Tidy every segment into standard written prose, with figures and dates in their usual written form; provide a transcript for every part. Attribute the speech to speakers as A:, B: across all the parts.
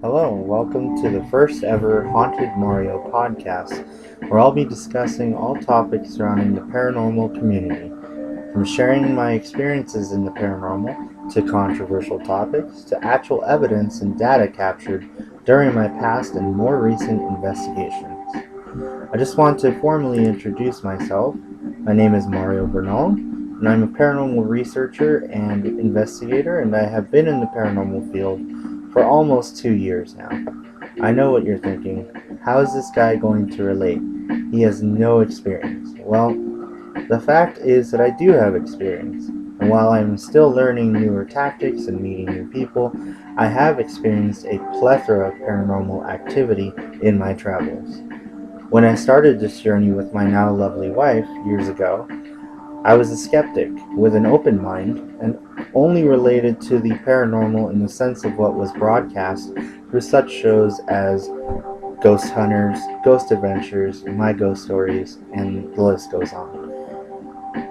A: Hello, and welcome to the first ever Haunted Mario Podcast, where I'll be discussing all topics surrounding the paranormal community, from sharing my experiences in the paranormal to controversial topics to actual evidence and data captured during my past and more recent investigations. I just want to formally introduce myself. My name is Mario Bernal, and I'm a paranormal researcher and investigator, and I have been in the paranormal field for almost 2 years now. I know what you're thinking. How is this guy going to relate? He has no experience. Well, the fact is that I do have experience. And while I'm still learning newer tactics and meeting new people, I have experienced a plethora of paranormal activity in my travels. When I started this journey with my now lovely wife years ago, I was a skeptic with an open mind and only related to the paranormal in the sense of what was broadcast through such shows as Ghost Hunters, Ghost Adventures, My Ghost Stories, and the list goes on.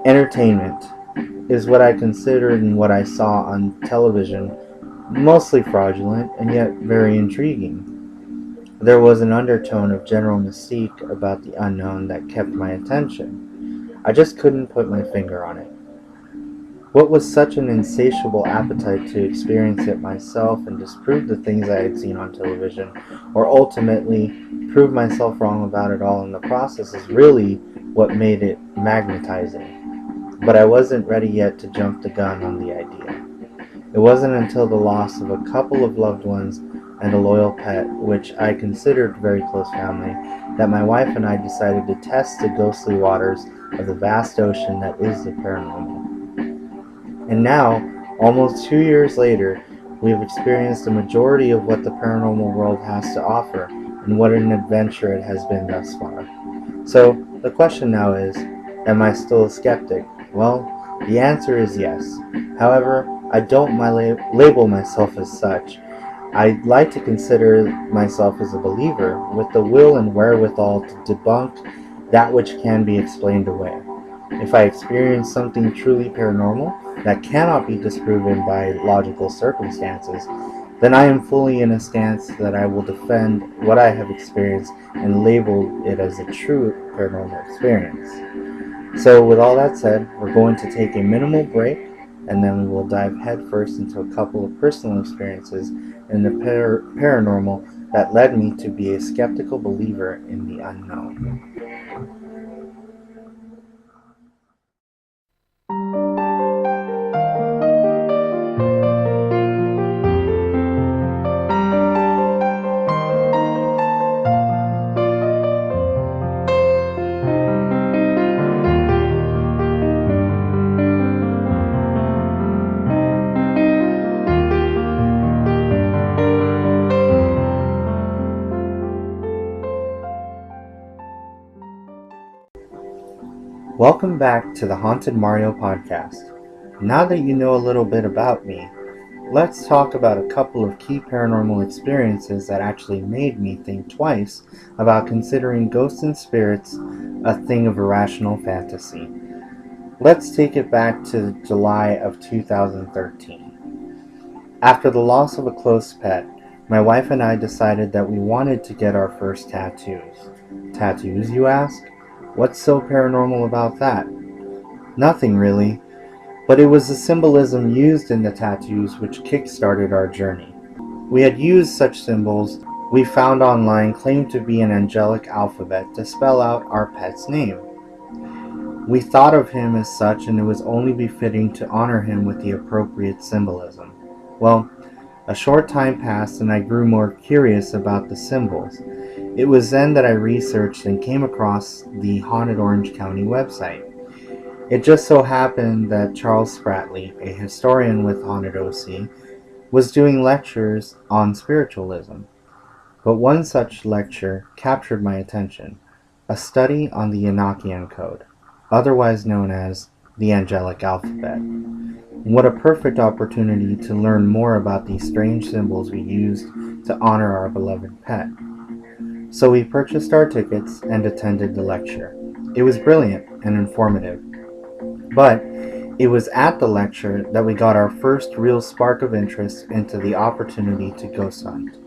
A: Entertainment is what I considered and what I saw on television, mostly fraudulent and yet very intriguing. There was an undertone of general mystique about the unknown that kept my attention. I just couldn't put my finger on it. What was such an insatiable appetite to experience it myself and disprove the things I had seen on television, or ultimately prove myself wrong about it all in the process, is really what made it magnetizing. But I wasn't ready yet to jump the gun on the idea. It wasn't until the loss of a couple of loved ones and a loyal pet, which I considered very close family, that my wife and I decided to test the ghostly waters of the vast ocean that is the paranormal. And now, almost 2 years later, we have experienced the majority of what the paranormal world has to offer, and what an adventure it has been thus far. So, the question now is, am I still a skeptic? Well, the answer is yes. However, I don't label myself as such. I like to consider myself as a believer with the will and wherewithal to debunk that which can be explained away. If I experience something truly paranormal that cannot be disproven by logical circumstances, then I am fully in a stance that I will defend what I have experienced and label it as a true paranormal experience. So with all that said, we're going to take a minimal break, and then we will dive headfirst into a couple of personal experiences in the paranormal that led me to be a skeptical believer in the unknown. Welcome back to the Haunted Mario Podcast. Now that you know a little bit about me, let's talk about a couple of key paranormal experiences that actually made me think twice about considering ghosts and spirits a thing of irrational fantasy. Let's take it back to July of 2013. After the loss of a close pet, my wife and I decided that we wanted to get our first tattoos. Tattoos, you ask? What's so paranormal about that? Nothing really, but it was the symbolism used in the tattoos which kick-started our journey. We had used such symbols we found online claimed to be an angelic alphabet to spell out our pet's name. We thought of him as such, and it was only befitting to honor him with the appropriate symbolism. Well, a short time passed and I grew more curious about the symbols. It was then that I researched and came across the Haunted Orange County website. It just so happened that Charles Spratley, a historian with Haunted OC, was doing lectures on spiritualism. But one such lecture captured my attention, a study on the Enochian Code, otherwise known as the Angelic Alphabet. What a perfect opportunity to learn more about these strange symbols we used to honor our beloved pet. So we purchased our tickets and attended the lecture. It was brilliant and informative. But it was at the lecture that we got our first real spark of interest into the opportunity to ghost hunt.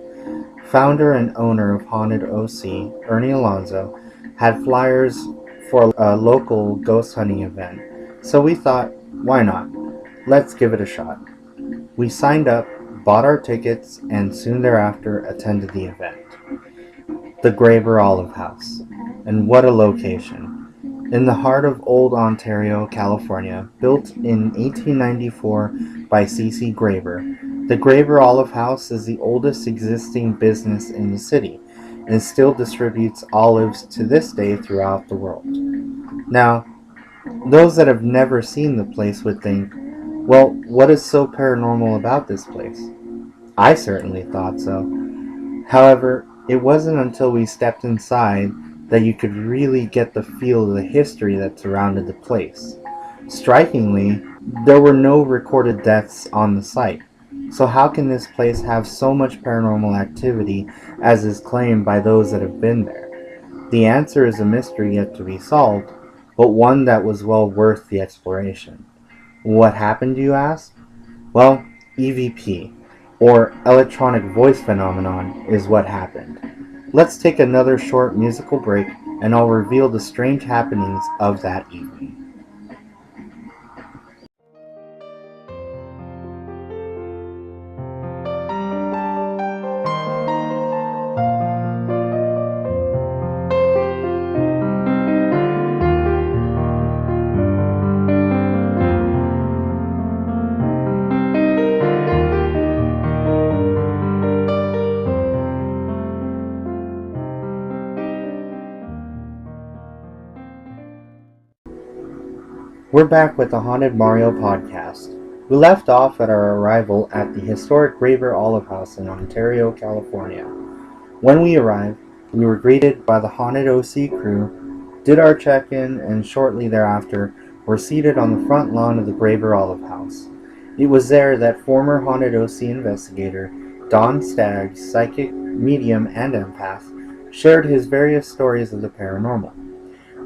A: founder and owner of Haunted OC, Ernie Alonso, had flyers for a local ghost hunting event. So we thought, why not? Let's give it a shot. We signed up, bought our tickets, and soon thereafter attended the event. The Graver Olive House. And what a location. In the heart of Old Ontario, California, built in 1894 by C.C. Graver, the Graver Olive House is the oldest existing business in the city and still distributes olives to this day throughout the world. Now, those that have never seen the place would think, well, what is so paranormal about this place? I certainly thought so. However, it wasn't until we stepped inside that you could really get the feel of the history that surrounded the place. Strikingly, there were no recorded deaths on the site. So how can this place have so much paranormal activity as is claimed by those that have been there? The answer is a mystery yet to be solved, but one that was well worth the exploration. What happened, you ask? Well, EVP, or electronic voice phenomenon, is what happened. Let's take another short musical break and I'll reveal the strange happenings of that evening. We're back with the Haunted Mario Podcast. We left off at our arrival at the historic Graver Olive House in Ontario, California. When we arrived, we were greeted by the Haunted OC crew, did our check-in, and shortly thereafter were seated on the front lawn of the Graver Olive House. It was there that former Haunted OC investigator Don Staggs, psychic, medium, and empath, shared his various stories of the paranormal.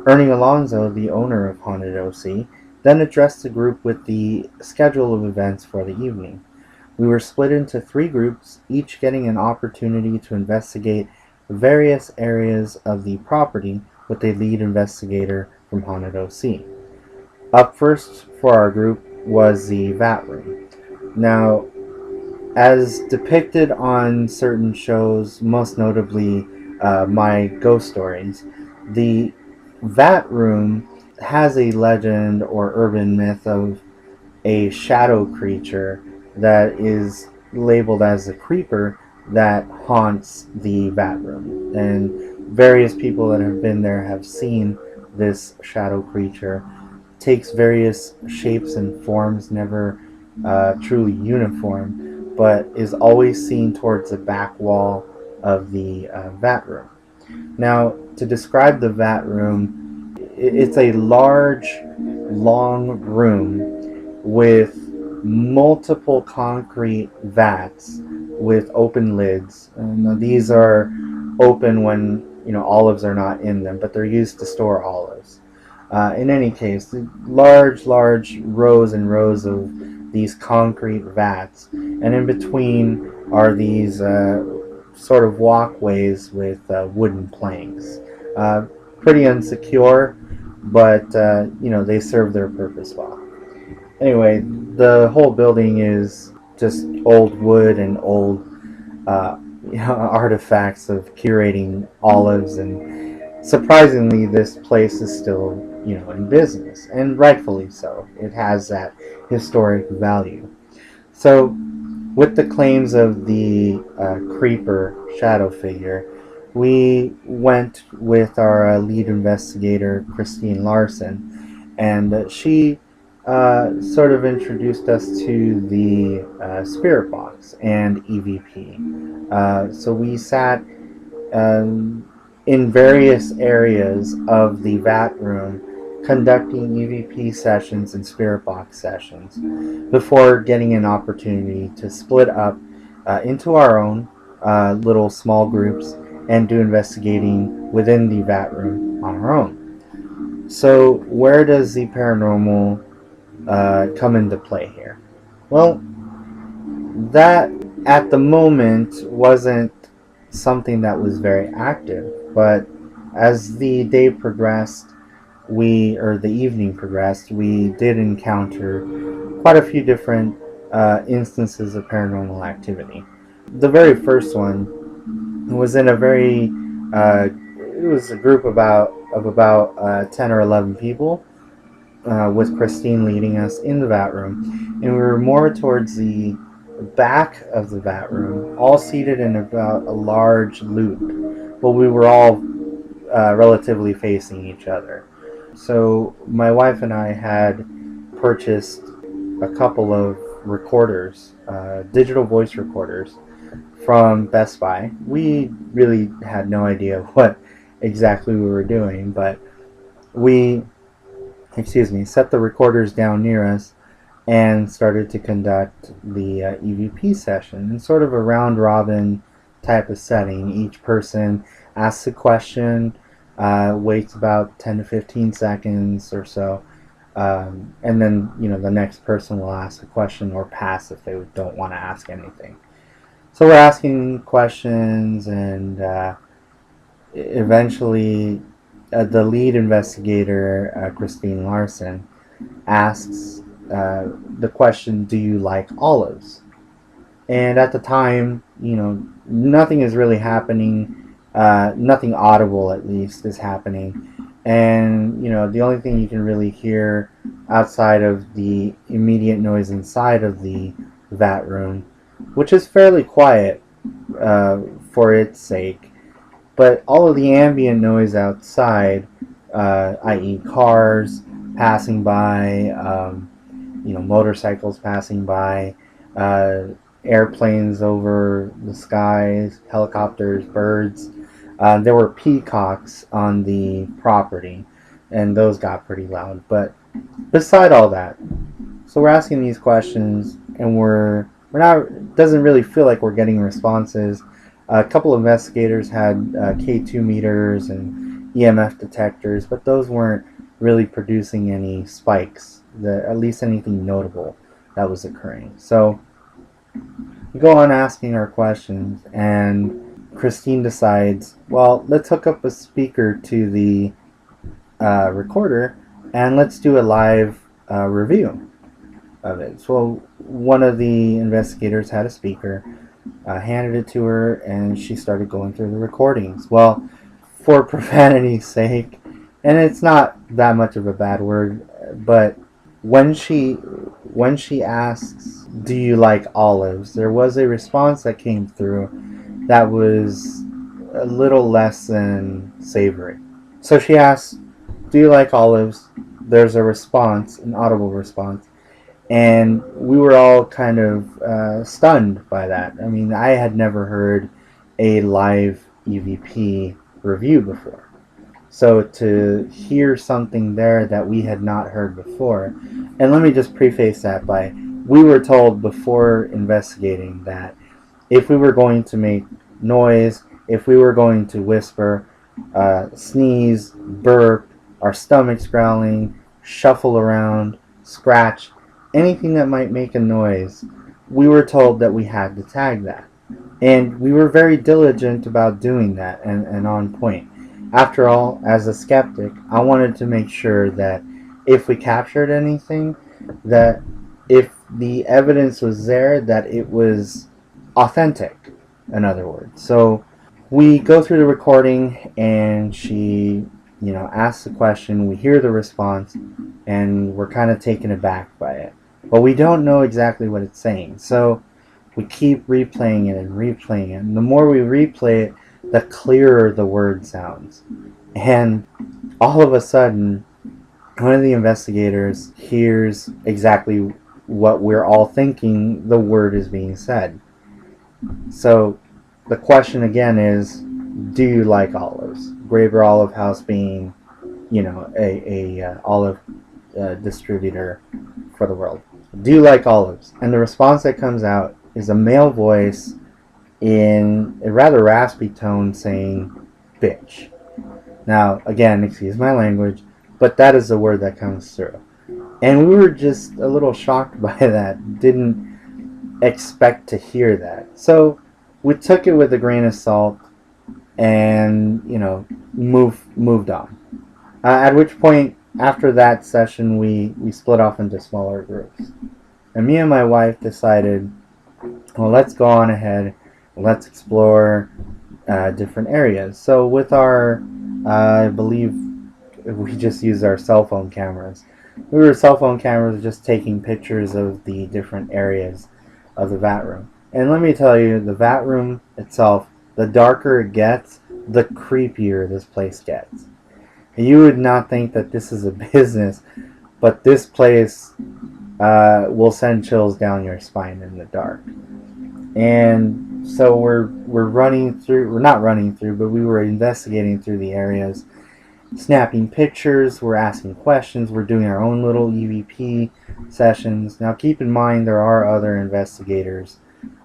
A: Ernie Alonso, the owner of Haunted OC, then addressed the group with the schedule of events for the evening. We were split into 3 groups, each getting an opportunity to investigate various areas of the property with a lead investigator from Haunted OC. Up first for our group was the Vat Room. Now, as depicted on certain shows, most notably My Ghost Stories, the Vat Room has a legend or urban myth of a shadow creature that is labeled as a creeper that haunts the Vat Room. And various people that have been there have seen this shadow creature. Takes various shapes and forms, never truly uniform, but is always seen towards the back wall of the Vat Room. Now, to describe the Vat Room, it's a large, long room with multiple concrete vats with open lids. And these are open when olives are not in them, but they're used to store olives. In any case, large rows and rows of these concrete vats, and in between are these sort of walkways with wooden planks. Pretty insecure, but they serve their purpose well. Anyway, the whole building is just old wood and old artifacts of curating olives, and surprisingly, this place is still in business, and rightfully so. It has that historic value. So, with the claims of the creeper shadow figure, we went with our lead investigator, Christine Larson, and she sort of introduced us to the spirit box and EVP. So we sat in various areas of the Vat Room conducting EVP sessions and spirit box sessions before getting an opportunity to split up into our own little small groups and do investigating within the Vat Room on our own. So where does the paranormal come into play here? Well, that at the moment wasn't something that was very active. But as the day progressed, the evening progressed, we did encounter quite a few different instances of paranormal activity. The very first one was in a very, it was a group of about 10 or 11 people, with Christine leading us in the Vat Room, and we were more towards the back of the Vat Room, all seated in about a large loop, but we were all relatively facing each other. So my wife and I had purchased a couple of recorders, digital voice recorders, from Best Buy. We really had no idea what exactly we were doing, but we, set the recorders down near us and started to conduct the EVP session in sort of a round robin type of setting. Each person asks a question, waits about 10 to 15 seconds or so, and then the next person will ask a question or pass if they don't want to ask anything. So we're asking questions, and eventually the lead investigator, Christine Larson, asks the question, "Do you like olives?" And at the time, nothing is really happening. Nothing audible, at least, is happening. And, the only thing you can really hear outside of the immediate noise inside of the Vat Room, which is fairly quiet for its sake, but all of the ambient noise outside, i.e. cars passing by, motorcycles passing by, airplanes over the skies, helicopters, birds. There were peacocks on the property, and those got pretty loud. But beside all that, so we're asking these questions, and we're not. It doesn't really feel like we're getting responses. A couple of investigators had K2 meters and EMF detectors, but those weren't really producing any spikes, at least anything notable that was occurring. So we go on asking our questions, and Christine decides, well, let's hook up a speaker to the recorder, and let's do a live review of it. So one of the investigators had a speaker, handed it to her, and she started going through the recordings. Well, for profanity's sake, and it's not that much of a bad word, but when she asks, "Do you like olives?" there was a response that came through that was a little less than savory. So she asks, "Do you like olives?" There's a response, an audible response, and we were all kind of stunned by that. I mean, I had never heard a live EVP review before. So to hear something there that we had not heard before, and let me just preface that by, we were told before investigating that if we were going to make noise, if we were going to whisper, sneeze, burp, our stomachs growling, shuffle around, scratch, anything that might make a noise, we were told that we had to tag that. And we were very diligent about doing that and on point. After all, as a skeptic, I wanted to make sure that if we captured anything, that if the evidence was there, that it was authentic, in other words. So we go through the recording, and she, asks the question, we hear the response, and we're kind of taken aback by it. But we don't know exactly what it's saying. So we keep replaying it and replaying it. And the more we replay it, the clearer the word sounds. And all of a sudden, one of the investigators hears exactly what we're all thinking the word is being said. So the question again is, do you like olives? Graber Olive House being, a olive distributor for the world. Do you like olives? And the response that comes out is a male voice in a rather raspy tone saying, "Bitch." Now, again, excuse my language, but that is the word that comes through. And we were just a little shocked by that. Didn't expect to hear that. So we took it with a grain of salt. and moved on. At which point, after that session, we split off into smaller groups, and me and my wife decided, well, let's go on ahead, let's explore different areas. So with our, I believe we just used our cell phone cameras. We were cell phone cameras just taking pictures of the different areas of the vat room. And let me tell you, the vat room itself, the darker it gets, the creepier this place gets. And you would not think that this is a business, but this place will send chills down your spine in the dark. And so we're not running through, but we were investigating through the areas, snapping pictures, we're asking questions, we're doing our own little EVP sessions. Now keep in mind there are other investigators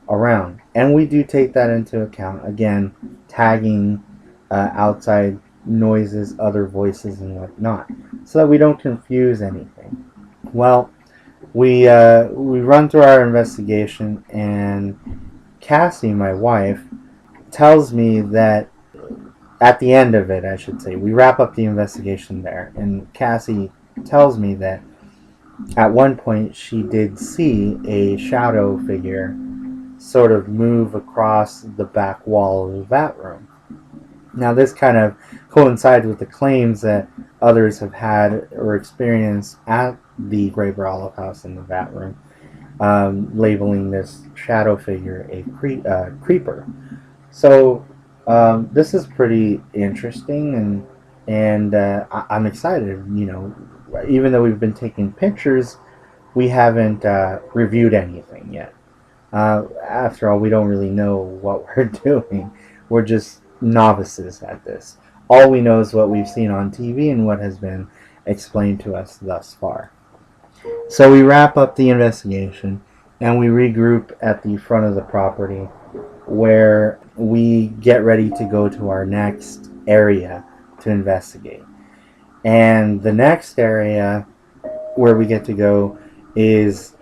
A: around, and we do take that into account. Again, tagging outside noises, other voices, and whatnot, so that we don't confuse anything. Well, we run through our investigation, and Cassie, my wife, tells me that at the end of it, I should say, we wrap up the investigation there, and Cassie tells me that at one point she did see a shadow figure sort of move across the back wall of the vat room. Now this kind of coincides with the claims that others have had or experienced at the Graber Olive House in the vat room, labeling this shadow figure a creeper. So this is pretty interesting, and I'm excited. Even though we've been taking pictures, we haven't reviewed anything yet. After all, we don't really know what we're doing. We're just novices at this. All we know is what we've seen on TV and what has been explained to us thus far. So we wrap up the investigation, and we regroup at the front of the property, where we get ready to go to our next area to investigate. And the next area where we get to go is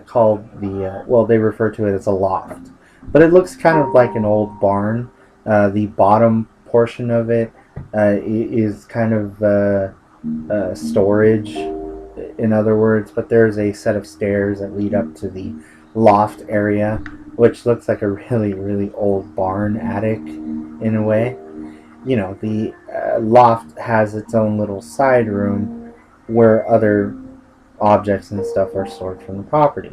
A: called they refer to it as a loft. But it looks kind of like an old barn. The bottom portion of it is kind of storage, in other words, but there's a set of stairs that lead up to the loft area, which looks like a really, really old barn attic in a way. The loft has its own little side room where other objects and stuff are stored from the property.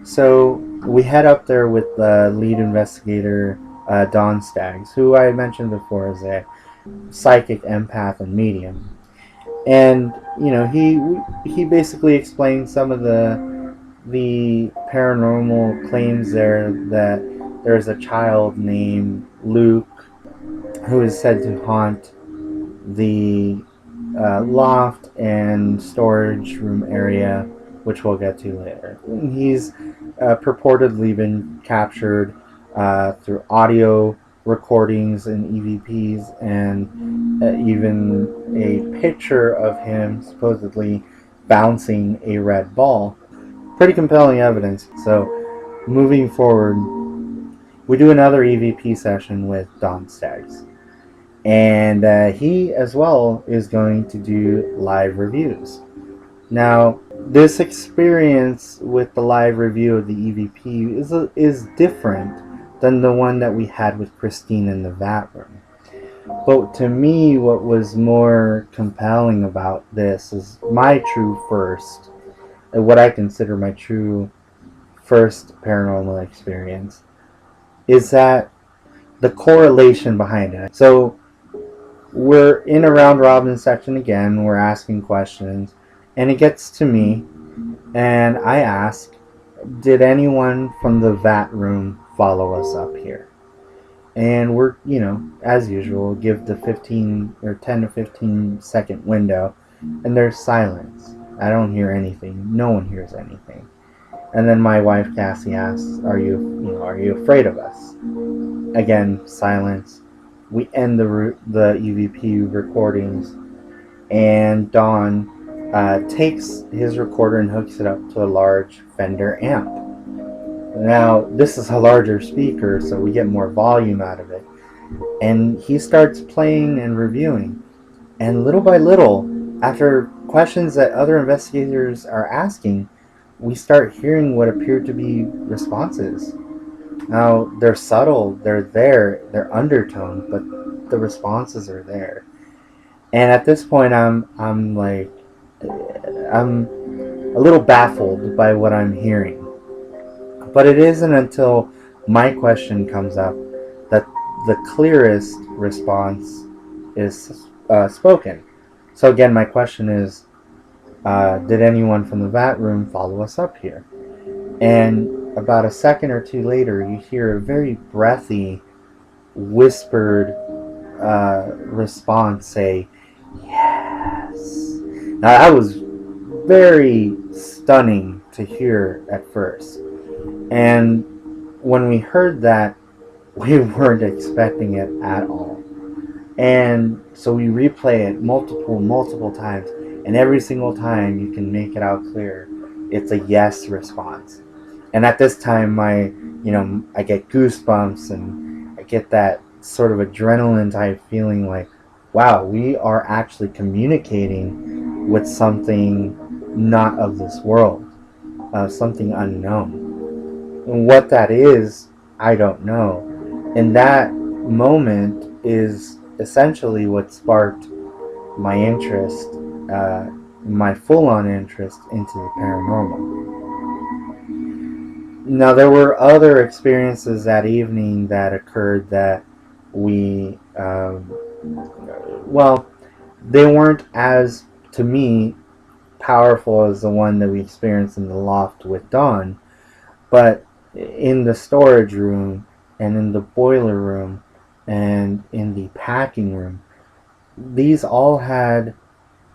A: So we head up there with the lead investigator, Don Staggs, who I mentioned before is a psychic empath and medium. And he basically explained some of the paranormal claims there, that there's a child named Luke who is said to haunt the loft and storage room area, which we'll get to later. He's purportedly been captured through audio recordings and EVPs, and even a picture of him supposedly bouncing a red ball. Pretty compelling evidence. So moving forward, we do another EVP session with Don Staggs, and he as well is going to do live reviews. Now, this experience with the live review of the EVP is different than the one that we had with Christine in the vat room. But to me, what was more compelling about this is my true first, what I consider my true first paranormal experience, is that the correlation behind it. So we're in a round robin section again, we're asking questions, and it gets to me, and I ask, did anyone from the vat room follow us up here? And we're, as usual, give the 10 to 15 second window, and there's silence. I don't hear anything. No one hears anything. And then my wife Cassie asks, "Are you afraid of us?" Again, silence. We end the EVP recordings, and Don takes his recorder and hooks it up to a large Fender amp. Now, this is a larger speaker, so we get more volume out of it. And he starts playing and reviewing. And little by little, after questions that other investigators are asking, we start hearing what appear to be responses. Now, they're subtle, they're there, they're undertoned, but the responses are there. And at this point, I'm a little baffled by what I'm hearing. But it isn't until my question comes up that the clearest response is spoken. So again, my question is, did anyone from the Vat Room follow us up here? And about a second or two later, you hear a very breathy, whispered response say, "Yes." Now that was very stunning to hear at first. And when we heard that, we weren't expecting it at all. And so we replay it multiple times, and every single time you can make it out clear, it's a yes response. And at this time, I get goosebumps, and I get that sort of adrenaline type feeling like, wow, we are actually communicating with something not of this world, something unknown. And what that is, I don't know. And that moment is essentially what sparked my interest, my full-on interest into the paranormal. Now, there were other experiences that evening that occurred that we, they weren't as, to me, powerful as the one that we experienced in the loft with Dawn, but in the storage room and in the boiler room and in the packing room, these all had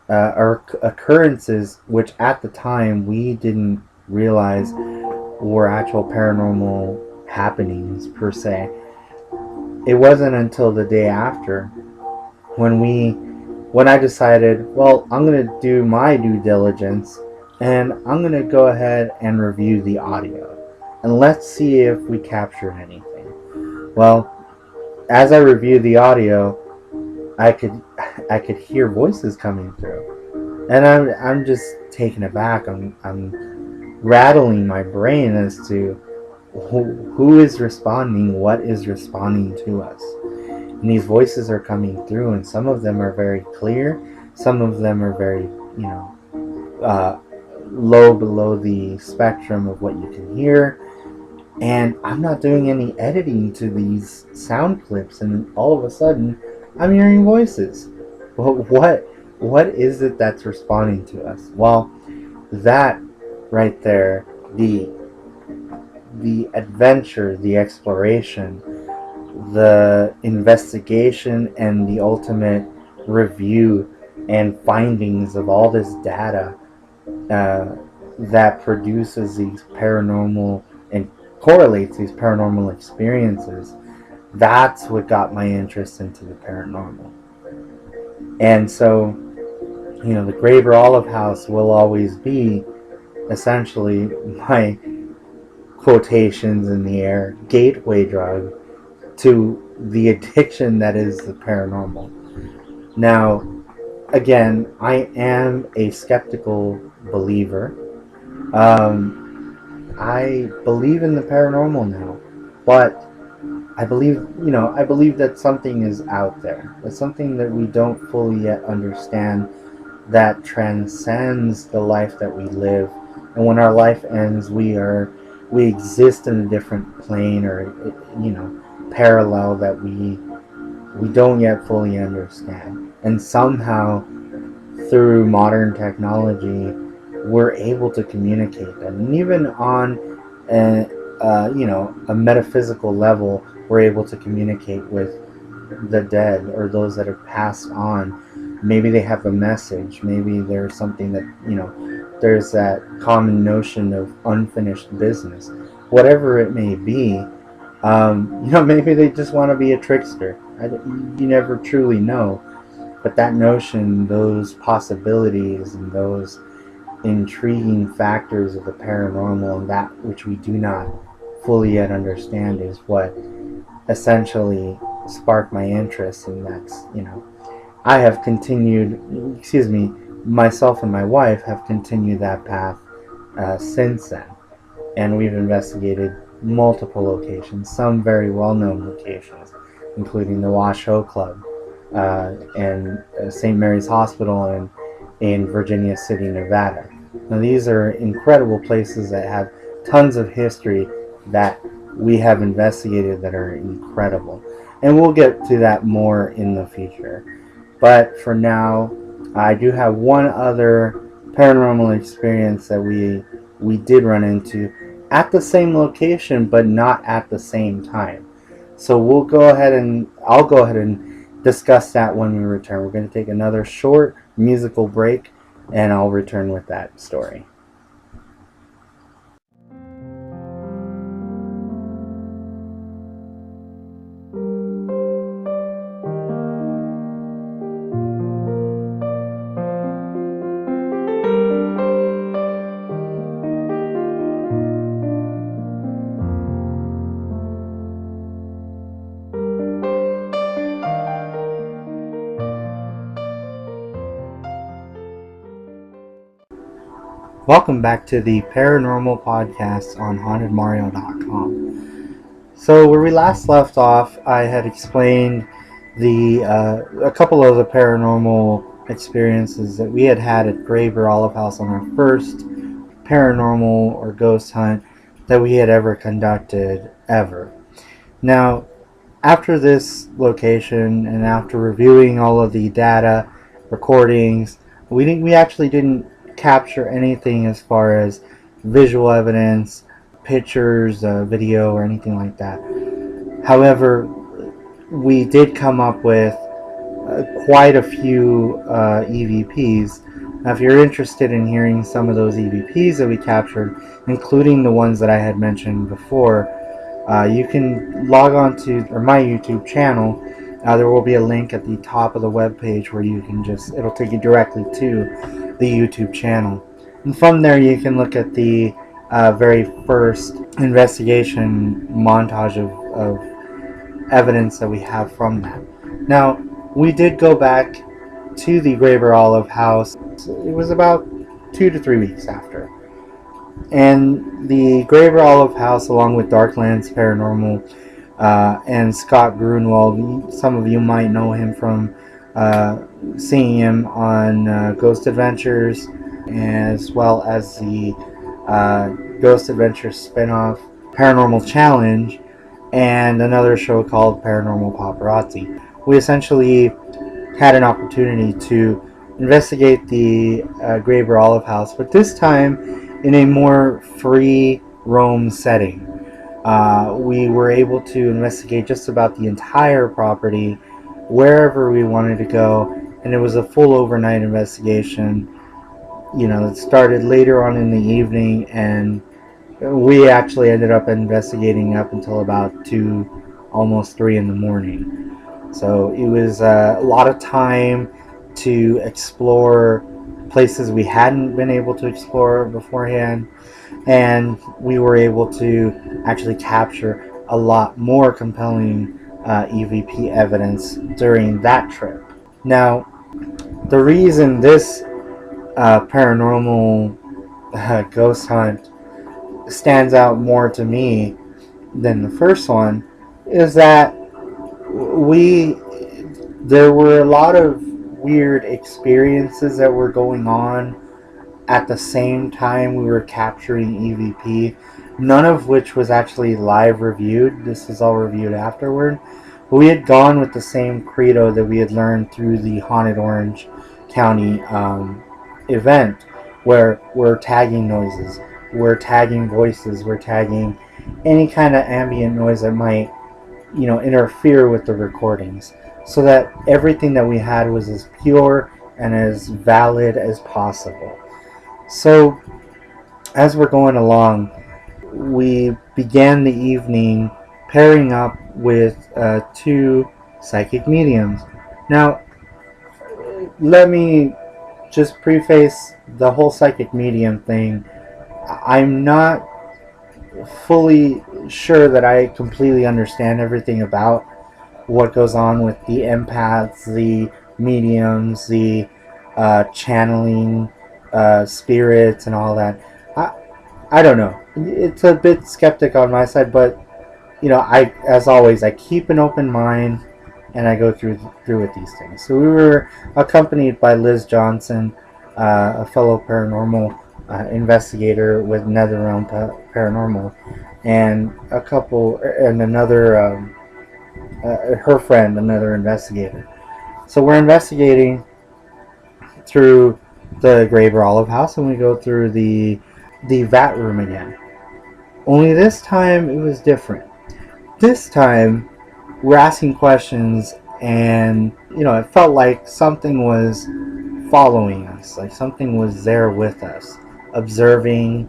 A: occurrences which at the time we didn't realize were actual paranormal happenings per se. It wasn't until the day after when I decided, well, I'm going to do my due diligence and I'm going to go ahead and review the audio and let's see if we captured anything. Well, as I reviewed the audio, I could hear voices coming through, and I'm just taken aback. I'm rattling my brain as to who is responding, what is responding to us. And these voices are coming through, and some of them are very clear, some of them are very, low below the spectrum of what you can hear. And I'm not doing any editing to these sound clips, and all of a sudden, I'm hearing voices. Well, what is it that's responding to us? Well, that right there, the adventure, the exploration, the investigation, and the ultimate review and findings of all this data that produces these paranormal and correlates these paranormal experiences, that's what got my interest into the paranormal. And so, the Graver Olive House will always be essentially my, quotations in the air, gateway drug to the addiction that is the paranormal. Now, again, I am a skeptical believer. I believe in the paranormal now, but I believe that something is out there. It's something that we don't fully yet understand, that transcends the life that we live. And when our life ends, we exist in a different plane or, parallel that we don't yet fully understand. And somehow, through modern technology, we're able to communicate that. And even on a metaphysical level, we're able to communicate with the dead or those that have passed on. Maybe they have a message. Maybe there's something that, there's that common notion of unfinished business. Whatever it may be, maybe they just want to be a trickster. You never truly know. But that notion, those possibilities, and those intriguing factors of the paranormal and that which we do not fully yet understand is what essentially sparked my interest, and that's, I have continued, myself and my wife have continued that path since then. And we've investigated multiple locations, some very well-known locations, including the Washoe Club and St. Mary's Hospital in Virginia City, Nevada. Now, these are incredible places that have tons of history that we have investigated that are incredible. And we'll get to that more in the future. But for now, I do have one other paranormal experience that we did run into at the same location, but not at the same time. So I'll go ahead and discuss that when we return. We're going to take another short musical break, and I'll return with that story. Welcome back to the Paranormal Podcast on HauntedMario.com. So where we last left off, I had explained a couple of the paranormal experiences that we had at Graver Olive House on our first paranormal or ghost hunt that we had ever conducted ever. Now, after this location and after reviewing all of the data, recordings, we actually didn't capture anything as far as visual evidence, pictures, video, or anything like that. However, we did come up with quite a few EVPs. Now, if you're interested in hearing some of those EVPs that we captured, including the ones that I had mentioned before, you can log on to my YouTube channel. There will be a link at the top of the webpage where you can it'll take you directly to the YouTube channel. And from there you can look at the very first investigation montage of evidence that we have from that. Now, we did go back to the Graver Olive House. It was about 2 to 3 weeks after. And the Graver Olive House, along with Darklands Paranormal and Scott Grunwald, some of you might know him from seeing him on Ghost Adventures, as well as the Ghost Adventures spinoff Paranormal Challenge, and another show called Paranormal Paparazzi. We essentially had an opportunity to investigate the Graver Olive House, but this time in a more free roam setting. We were able to investigate just about the entire property, wherever we wanted to go, and it was a full overnight investigation. It started later on in the evening, and we actually ended up investigating up until about 2, almost 3 in the morning. So it was a lot of time to explore places we hadn't been able to explore beforehand, and we were able to actually capture a lot more compelling EVP evidence during that trip. Now, the reason this paranormal ghost hunt stands out more to me than the first one is that there were a lot of weird experiences that were going on at the same time we were capturing EVP, none of which was actually live reviewed. This is all reviewed afterward. But we had gone with the same credo that we had learned through the Haunted Orange County event, where we're tagging noises, we're tagging voices, we're tagging any kind of ambient noise that might, interfere with the recordings, so that everything that we had was as pure and as valid as possible. So, as we're going along, we began the evening pairing up with 2 psychic mediums. Now, let me just preface the whole psychic medium thing. I'm not fully sure that I completely understand everything about what goes on with the empaths, the mediums, the channeling spirits and all that. I, I don't know. It's a bit skeptic on my side, but as always, I keep an open mind and I go through with these things. So we were accompanied by Liz Johnson, a fellow paranormal investigator with NetherRealm Paranormal, and another her friend, another investigator. So we're investigating through the Graver Olive House, and we go through the Vat Room again. Only this time it was different. This time we're asking questions, and it felt like something was following us, like something was there with us, observing,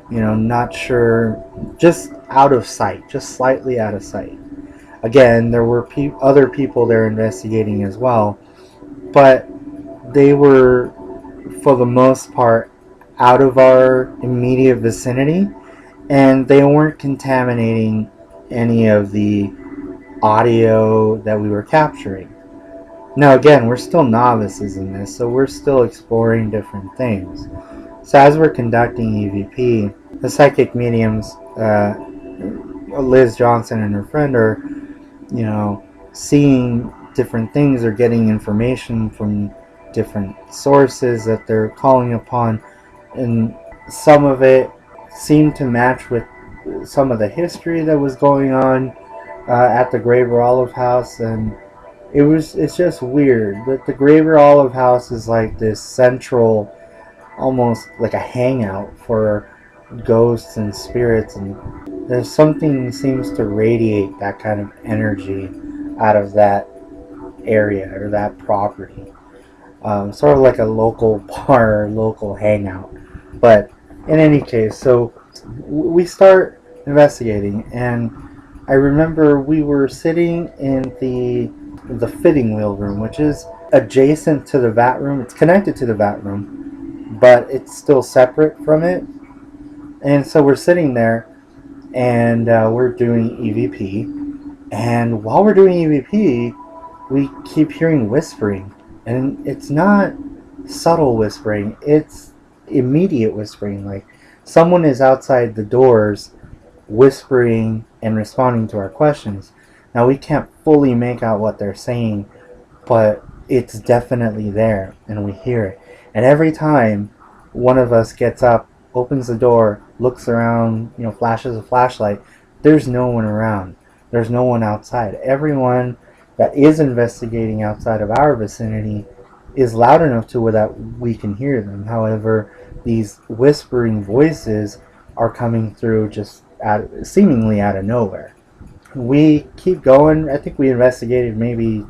A: not sure, just out of sight, just slightly out of sight. Again, there were other people there investigating as well, but they were, for the most part, out of our immediate vicinity, and they weren't contaminating any of the audio that we were capturing. Now, again, we're still novices in this, so we're still exploring different things. So as we're conducting EVP, the psychic mediums, Liz Johnson and her friend, are, seeing different things or getting information from different sources that they're calling upon, and some of it seemed to match with some of the history that was going on at the Graver Olive House, and it's just weird. But the Graver Olive House is like this central, almost like a hangout for ghosts and spirits, and there's something seems to radiate that kind of energy out of that area or that property. Sort of like a local bar, local hangout. But in any case, so we start investigating, and I remember we were sitting in the fitting wheel room, which is adjacent to the Vat Room. It's connected to the Vat Room, but it's still separate from it. And so we're sitting there, and we're doing EVP. And while we're doing EVP, we keep hearing whispering. And it's not subtle whispering, it's immediate whispering. Like someone is outside the doors whispering and responding to our questions. Now, we can't fully make out what they're saying, but it's definitely there, and we hear it. And every time one of us gets up, opens the door, looks around, flashes a flashlight, there's no one around. There's no one outside. Everyone that is investigating outside of our vicinity is loud enough to where that we can hear them. However, these whispering voices are coming through just seemingly out of nowhere. We keep going. I think we investigated maybe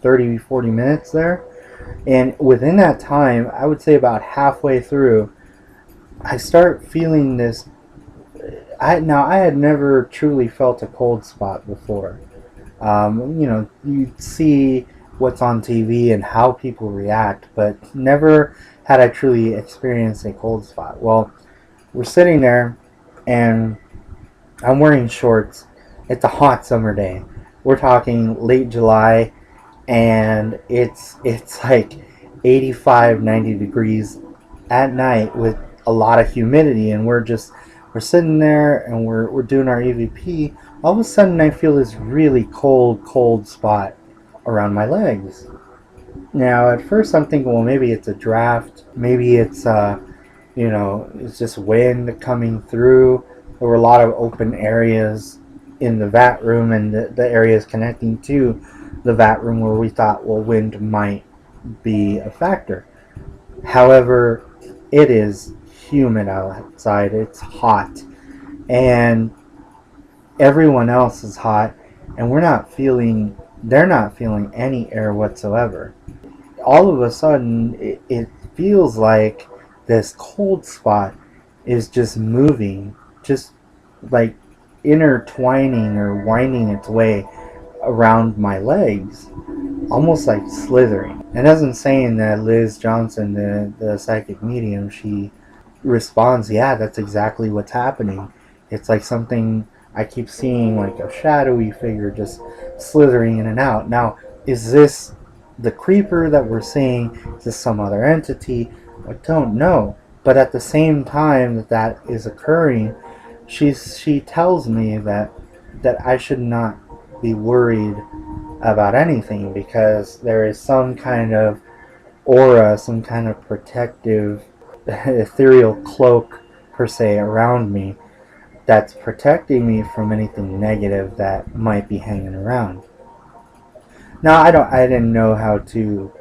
A: 30-40 minutes there, and within that time, I would say about halfway through, I start feeling this. I had never truly felt a cold spot before. You see what's on TV and how people react, but never had I truly experienced a cold spot. Well, we're sitting there, and I'm wearing shorts. It's a hot summer day. We're talking late July, and it's like 85, 90 degrees at night with a lot of humidity, and we're sitting there, and we're doing our EVP. All of a sudden, I feel this really cold spot around my legs. Now, at first, I'm thinking, well, maybe it's a draft. Maybe it's it's just wind coming through. There were a lot of open areas in the Vat Room, and the areas connecting to the Vat Room where we thought, well, wind might be a factor. However, it is humid outside. It's hot, and everyone else is hot, and they're not feeling any air whatsoever. All of a sudden, it feels like this cold spot is just moving, just like intertwining or winding its way around my legs, almost like slithering. And as I'm saying that, Liz Johnson, the psychic medium, she responds, yeah, that's exactly what's happening. It's like something I keep seeing like a shadowy figure just slithering in and out. Now, is this the creeper that we're seeing? Is this some other entity? I don't know. But at the same time that is occurring, she tells me that I should not be worried about anything, because there is some kind of aura, some kind of protective ethereal cloak per se around me that's protecting me from anything negative that might be hanging around. Now, I didn't know how to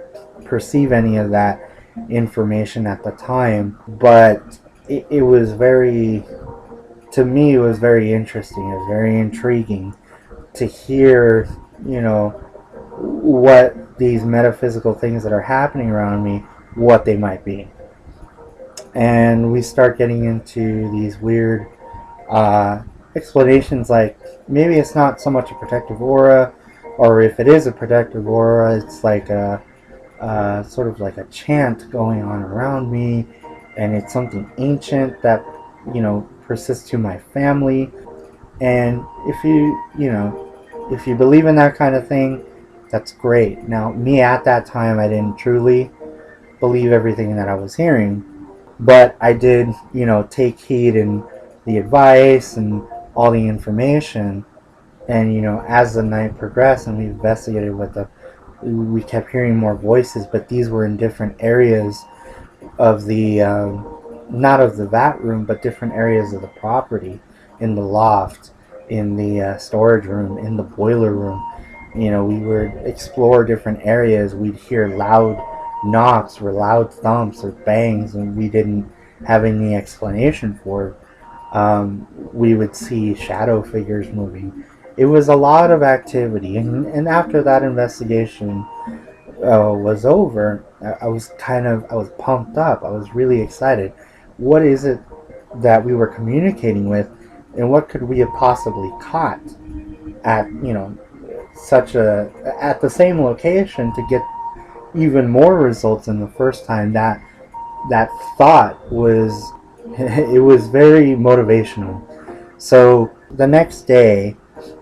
A: perceive any of that information at the time, but it was very, to me, it was very interesting. It was very intriguing to hear, what these metaphysical things that are happening around me, what they might be. And we start getting into these weird explanations, like maybe it's not so much a protective aura, or if it is a protective aura, it's like a sort of like a chant going on around me, and it's something ancient that persists to my family. And if if you believe in that kind of thing, that's great. Now, me at that time, I didn't truly believe everything that I was hearing, but I did, take heed in the advice and all the information. And as the night progressed and we investigated we kept hearing more voices, but these were in different areas of the not of the vat room, but different areas of the property, in the loft, in the storage room, in the boiler room. We would explore different areas. We'd hear loud knocks or loud thumps or bangs, and we didn't have any explanation for it. We would see shadow figures moving. It was a lot of activity, and after that investigation was over, I was pumped up. I was really excited. What is it that we were communicating with, and what could we have possibly caught at at the same location to get even more results than the first time? That thought was it was very motivational. So the next day,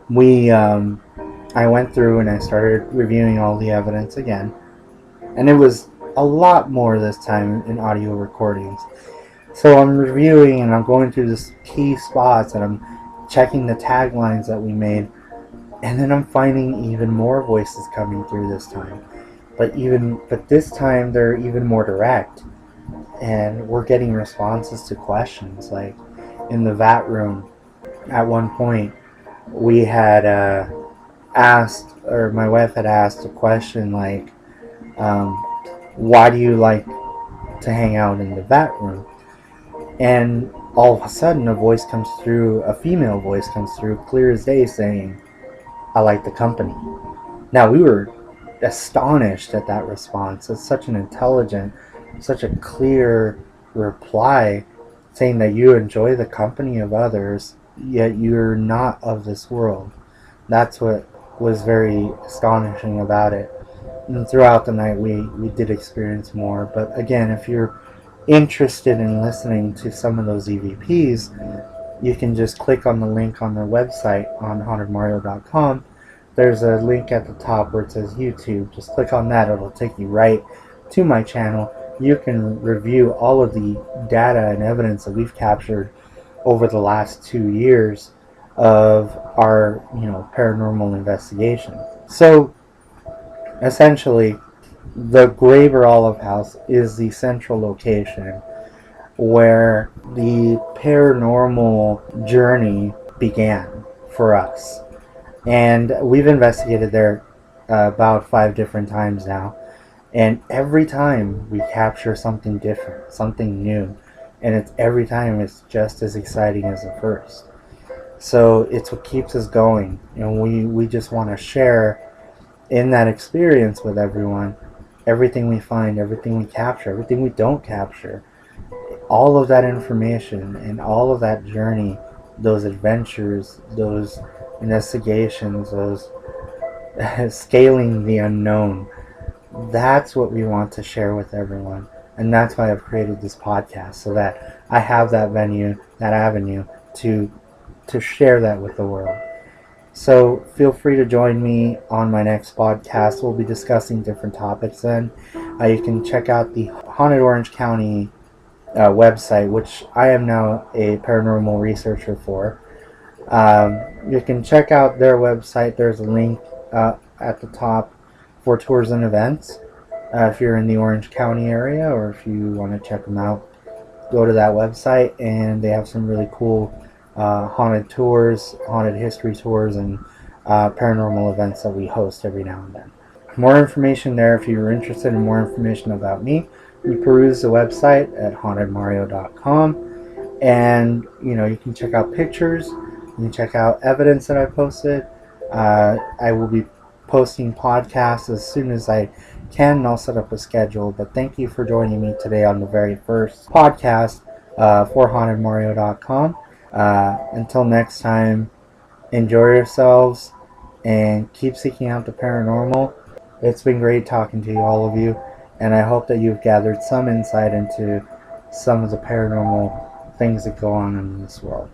A: I went through and I started reviewing all the evidence again, and it was a lot more this time in audio recordings. So I'm reviewing and I'm going through this key spots and I'm checking the taglines that we made, and then I'm finding even more voices coming through this time. But this time they're even more direct, and we're getting responses to questions. Like in the vat room, at one point we had asked, or my wife had asked a question like, why do you like to hang out in the vat room? And all of a sudden a female voice comes through clear as day, saying, I like the company. Now, we were astonished at that response. It's such an intelligent, such a clear reply, saying that you enjoy the company of others, yet you're not of this world. That's what was very astonishing about it. And throughout the night, we did experience more. But again, if you're interested in listening to some of those EVPs, you can just click on the link on their website on hauntedmario.com. There's a link at the top where it says YouTube. Just click on that. It'll take you right to my channel. You can review all of the data and evidence that we've captured over the last 2 years of our paranormal investigation. So essentially, the Graber Olive House is the central location where the paranormal journey began for us. And we've investigated there about 5 different times now. And every time we capture something different, something new. And every time it's just as exciting as the first. So it's what keeps us going. We just want to share in that experience with everyone. Everything we find, everything we capture, everything we don't capture, all of that information and all of that journey, those adventures, those investigations, those scaling the unknown, that's what we want to share with everyone. And that's why I've created this podcast, so that I have that venue, that avenue to to share that with the world. So feel free to join me on my next podcast. We'll be discussing different topics then. You can check out the Haunted Orange County website, which I am now a paranormal researcher for. You can check out their website. There's a link at the top for tours and events. If you're in the Orange County area or if you want to check them out, go to that website, and they have some really cool haunted tours, haunted history tours, and paranormal events that we host every now and then. More information there if you're interested in more information about me. You peruse the website at hauntedmario.com, and you can check out pictures, you can check out evidence that I posted. I will be posting podcasts as soon as I can, and I'll set up a schedule. But thank you for joining me today on the very first podcast for hauntedmario.com. Until next time, enjoy yourselves and keep seeking out the paranormal. It's been great talking to you, all of you, and I hope that you've gathered some insight into some of the paranormal things that go on in this world.